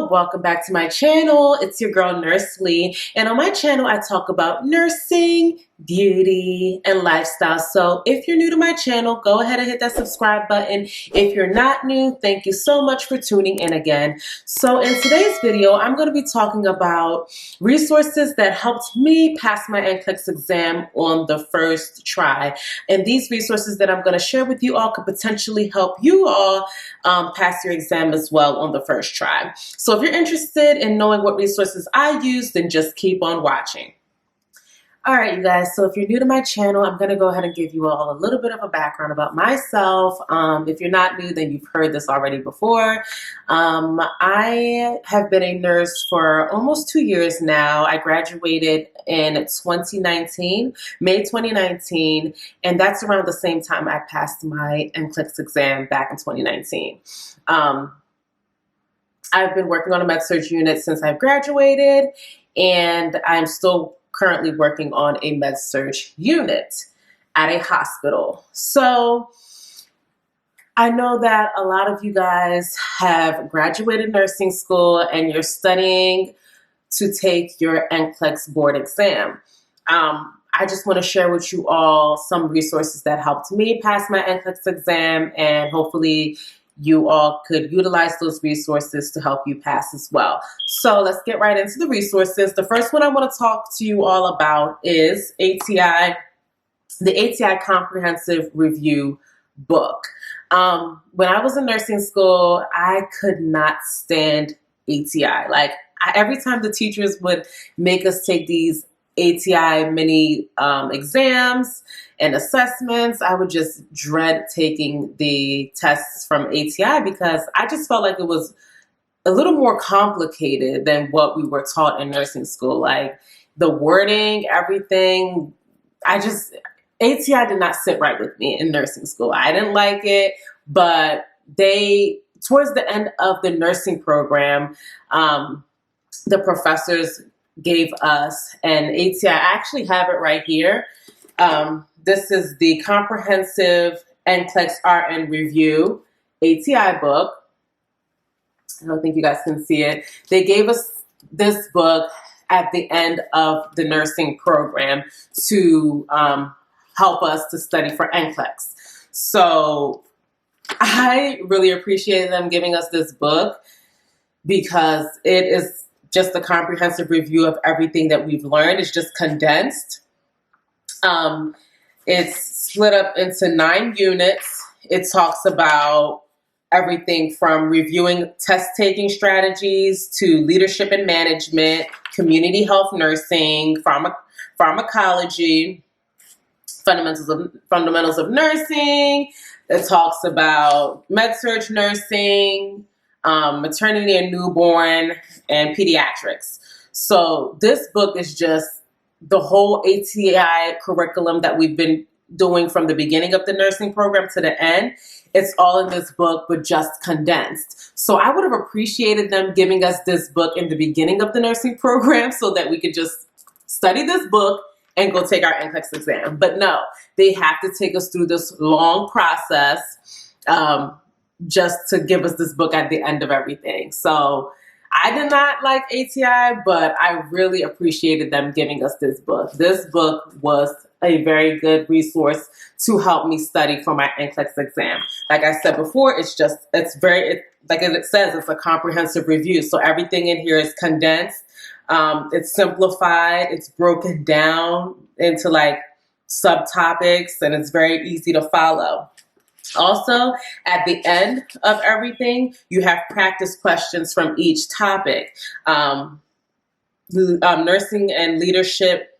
welcome back to my channel. It's your girl Nurse Lee, and on my channel I talk about nursing, beauty, and lifestyle. So if you're new to my channel, go ahead and hit that subscribe button. If you're not new, thank you so much for tuning in again. So in today's video, I'm going to be talking about resources that helped me pass my Nclex exam on the first try. And these resources that I'm going to share with you all could potentially help you all pass your exam as well on the first try. So if you're interested in knowing what resources I use, then just keep on watching. All right, you guys, so if you're new to my channel, I'm going to go ahead and give you all a little bit of a background about myself. If you're not new, then you've heard this already before. I have been a nurse for almost 2 years now. I graduated in 2019, May 2019, and that's around the same time I passed my Nclex exam back in 2019. I've been working on a med-surg unit since I've graduated, and I'm still currently working on a med-surg unit at a hospital. So I know that a lot of you guys have graduated nursing school and you're studying to take your Nclex board exam. I just want to share with you all some resources that helped me pass my Nclex exam, and hopefully you all could utilize those resources to help you pass as well. So let's get right into the resources. The first one I want to talk to you all about is ATI, the ATI Comprehensive Review book. When I was in nursing school, I could not stand ATI. Like every time the teachers would make us take these ATI mini exams and assessments, I would just dread taking the tests from ATI because I just felt like it was a little more complicated than what we were taught in nursing school. Like the wording, everything, ATI did not sit right with me in nursing school. I didn't like it, but towards the end of the nursing program, the professors gave us an ATI. I actually have it right here. This is the Comprehensive Nclex RN Review ATI book. I don't think you guys can see it. They gave us this book at the end of the nursing program to help us to study for Nclex. So I really appreciate them giving us this book because it is just a comprehensive review of everything that we've learned. It's just condensed. It's split up into 9 units. It talks about everything from reviewing test-taking strategies to leadership and management, community health nursing, pharmacology, fundamentals of nursing. It talks about med-surg nursing, maternity and newborn, and pediatrics. So this book is just the whole ATI curriculum that we've been doing from the beginning of the nursing program to the end. It's all in this book, but just condensed. So I would have appreciated them giving us this book in the beginning of the nursing program so that we could just study this book and go take our Nclex exam. But no, they have to take us through this long process just to give us this book at the end of everything. So I did not like ATI, but I really appreciated them giving us this book. This book was a very good resource to help me study for my Nclex exam. Like I said before, like it says, it's a comprehensive review. So everything in here is condensed. It's simplified. It's broken down into like subtopics, and it's very easy to follow. Also, at the end of everything, you have practice questions from each topic. Nursing, leadership,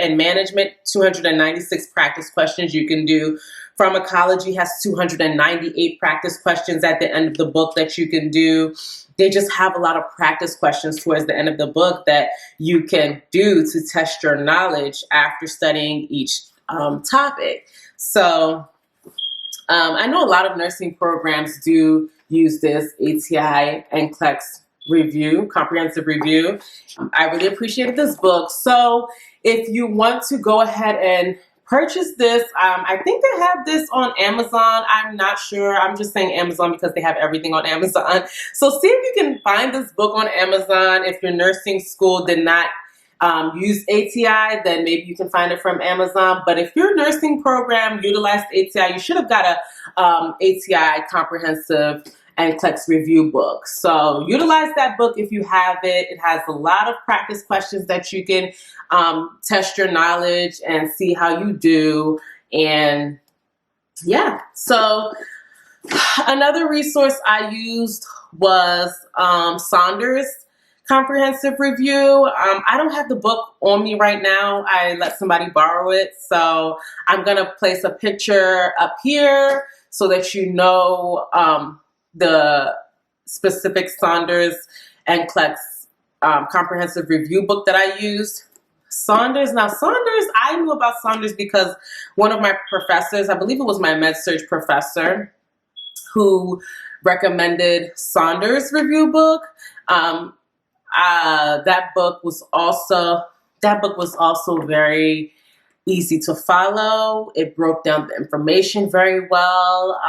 and management, 296 practice questions you can do. Pharmacology has 298 practice questions at the end of the book that you can do. They just have a lot of practice questions towards the end of the book that you can do to test your knowledge after studying each topic. So I know a lot of nursing programs do use this ATI Nclex review, comprehensive review. I really appreciated this book. So if you want to go ahead and purchase this. I think they have this on Amazon. I'm not sure. I'm just saying Amazon because they have everything on Amazon. So see if you can find this book on Amazon. If your nursing school did not use ATI, then maybe you can find it from Amazon. But if your nursing program utilized ATI, you should have got a ATI comprehensive Nclex review book. So utilize that book if you have it. It has a lot of practice questions that you can test your knowledge and see how you do. And yeah, so another resource I used was Saunders Comprehensive Review. I don't have the book on me right now. I let somebody borrow it. So I'm going to place a picture up here so that you know the specific Saunders Nclex comprehensive review book that I used. Saunders, I knew about Saunders because one of my professors, I believe it was my med-surg professor, who recommended Saunders review book. That book was also very easy to follow. It broke down the information very well,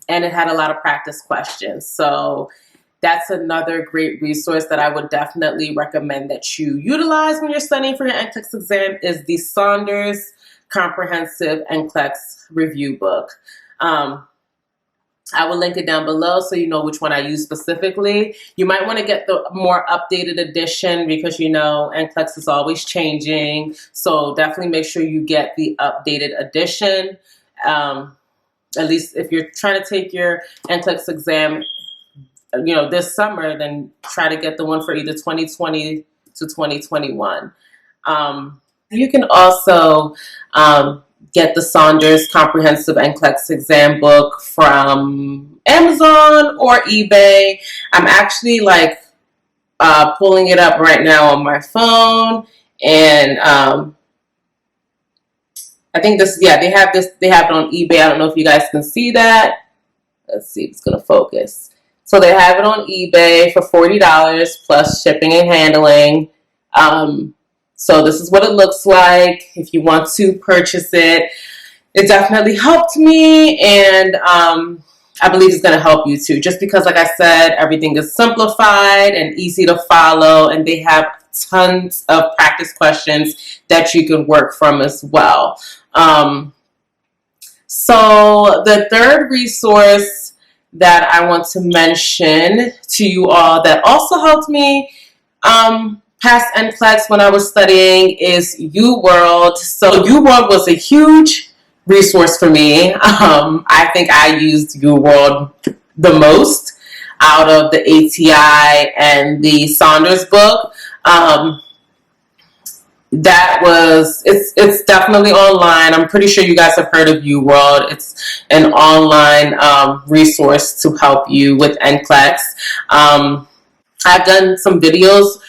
and it had a lot of practice questions. So that's another great resource that I would definitely recommend that you utilize when you're studying for your NCLEX exam is the Saunders Comprehensive NCLEX Review Book. I will link it down below so you know which one I use specifically. You might want to get the more updated edition because, you know, NCLEX is always changing. So definitely make sure you get the updated edition. At least if you're trying to take your NCLEX exam, you know, this summer, then try to get the one for either 2020 to 2021. You can also get the Saunders Comprehensive NCLEX exam book from Amazon or eBay. I'm actually like pulling it up right now on my phone, and I think this, yeah, they have it on eBay. I don't know if you guys can see that. Let's see if it's gonna focus. So they have it on eBay for $40 plus shipping and handling. So this is what it looks like. If you want to purchase it, it definitely helped me, and I believe it's going to help you too. Just because, like I said, everything is simplified and easy to follow, and they have tons of practice questions that you can work from as well. So the third resource that I want to mention to you all that also helped me past NCLEX when I was studying is UWorld. So UWorld was a huge resource for me. I think I used UWorld the most out of the ATI and the Saunders book. It's definitely online. I'm pretty sure you guys have heard of UWorld. It's an online resource to help you with NCLEX. I've done some videos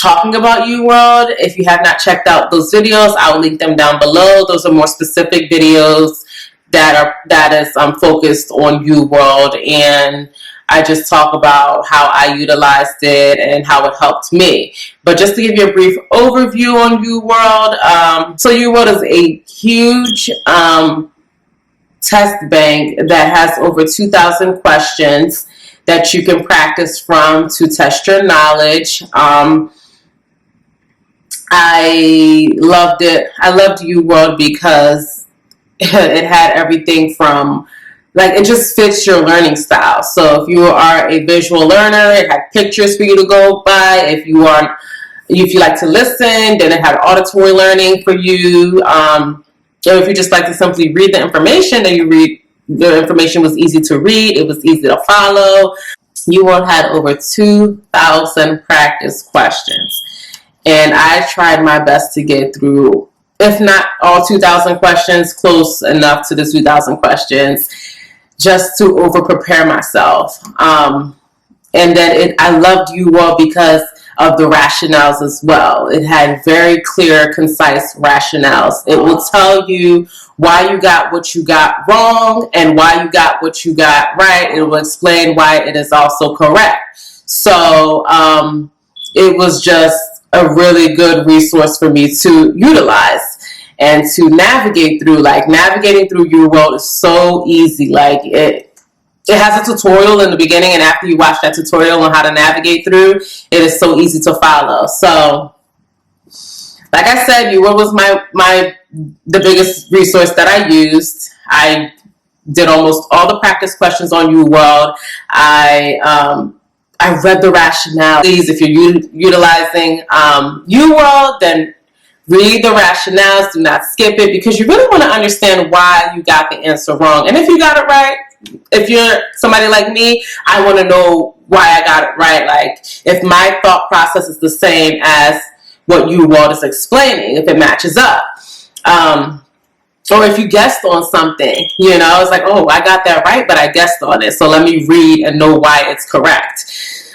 talking about UWorld. If you have not checked out those videos, I will link them down below. Those are more specific videos that is focused on UWorld, and I just talk about how I utilized it and how it helped me. But just to give you a brief overview on UWorld, so UWorld is a huge test bank that has over 2,000 questions that you can practice from to test your knowledge. I loved it. I loved UWorld because it had everything from, like, it just fits your learning style. So if you are a visual learner, it had pictures for you to go by. If you like to listen, then it had auditory learning for you. Or if you just like to simply read the information, then the information was easy to read. It was easy to follow. UWorld had over 2,000 practice questions. And I tried my best to get through, if not all 2,000 questions, close enough to the 2,000 questions, just to over-prepare myself. And then I loved UWorld because of the rationales as well. It had very clear, concise rationales. It will tell you why you got what you got wrong and why you got what you got right. It will explain why it is also correct. So it was just a really good resource for me to utilize. and to navigate through. Like, navigating through UWorld is so easy. Like, it has a tutorial in the beginning, and after you watch that tutorial on how to navigate through, it is so easy to follow. So, like I said, UWorld was the biggest resource that I used. I did almost all the practice questions on UWorld. I read the rationale. Please, if you're utilizing UWorld, then read the rationales. Do not skip it, because you really want to understand why you got the answer wrong. And if you got it right, if you're somebody like me, I want to know why I got it right. Like, if my thought process is the same as what UWorld is explaining, if it matches up. Or if you guessed on something, you know, it's like, oh, I got that right, but I guessed on it. So let me read and know why it's correct.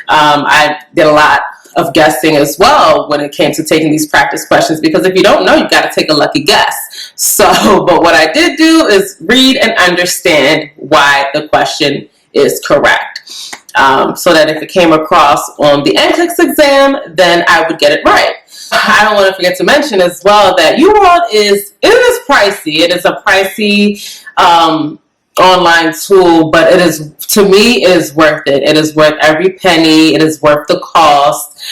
I did a lot of guessing as well when it came to taking these practice questions, because if you don't know, you got to take a lucky guess. So, but what I did do is read and understand why the question is correct. So that if it came across on the Nclex exam, then I would get it right. I don't want to forget to mention as well that UWorld is pricey. It is a pricey online tool, but it is, to me, it is worth it. It is worth every penny. It is worth the cost.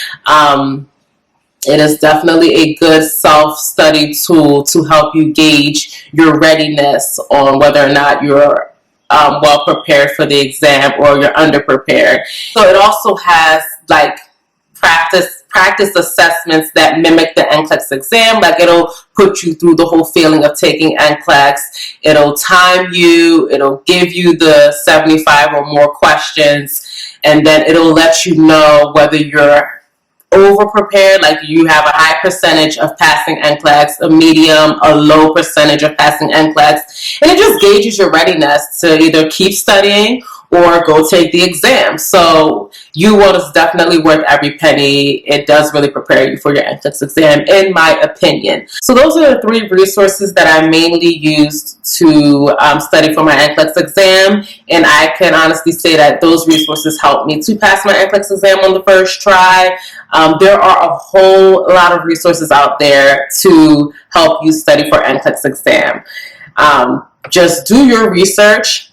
It is definitely a good self-study tool to help you gauge your readiness on whether or not you're well prepared for the exam or you're underprepared. So it also has like practice assessments that mimic the Nclex exam. Like, it'll put you through the whole feeling of taking Nclex. It'll time you. It'll give you the 75 or more questions, and then it'll let you know whether you're over prepared, like you have a high percentage of passing Nclex, a medium, a low percentage of passing Nclex, and it just gauges your readiness to either keep studying or go take the exam. So UWorld is definitely worth every penny. It does really prepare you for your Nclex exam, in my opinion. So those are the 3 resources that I mainly used to study for my Nclex exam, and I can honestly say that those resources helped me to pass my Nclex exam on the first try. There are a whole lot of resources out there to help you study for Nclex exam. Just do your research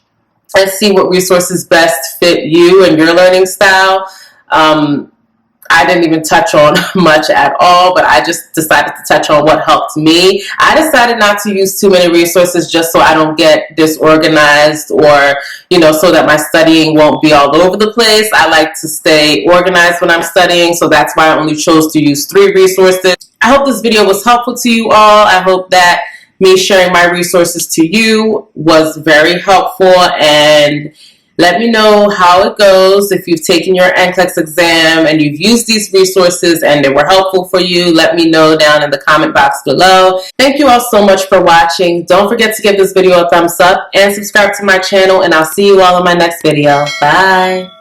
and see what resources best fit you and your learning style. I didn't even touch on much at all, but I just decided to touch on what helped me. I decided not to use too many resources just so I don't get disorganized, or, you know, so that my studying won't be all over the place. I like to stay organized when I'm studying, so that's why I only chose to use 3 resources. I hope this video was helpful to you all. I hope that me sharing my resources to you was very helpful, and let me know how it goes. If you've taken your Nclex exam and you've used these resources and they were helpful for you, let me know down in the comment box below. Thank you all so much for watching. Don't forget to give this video a thumbs up and subscribe to my channel, and I'll see you all in my next video. Bye.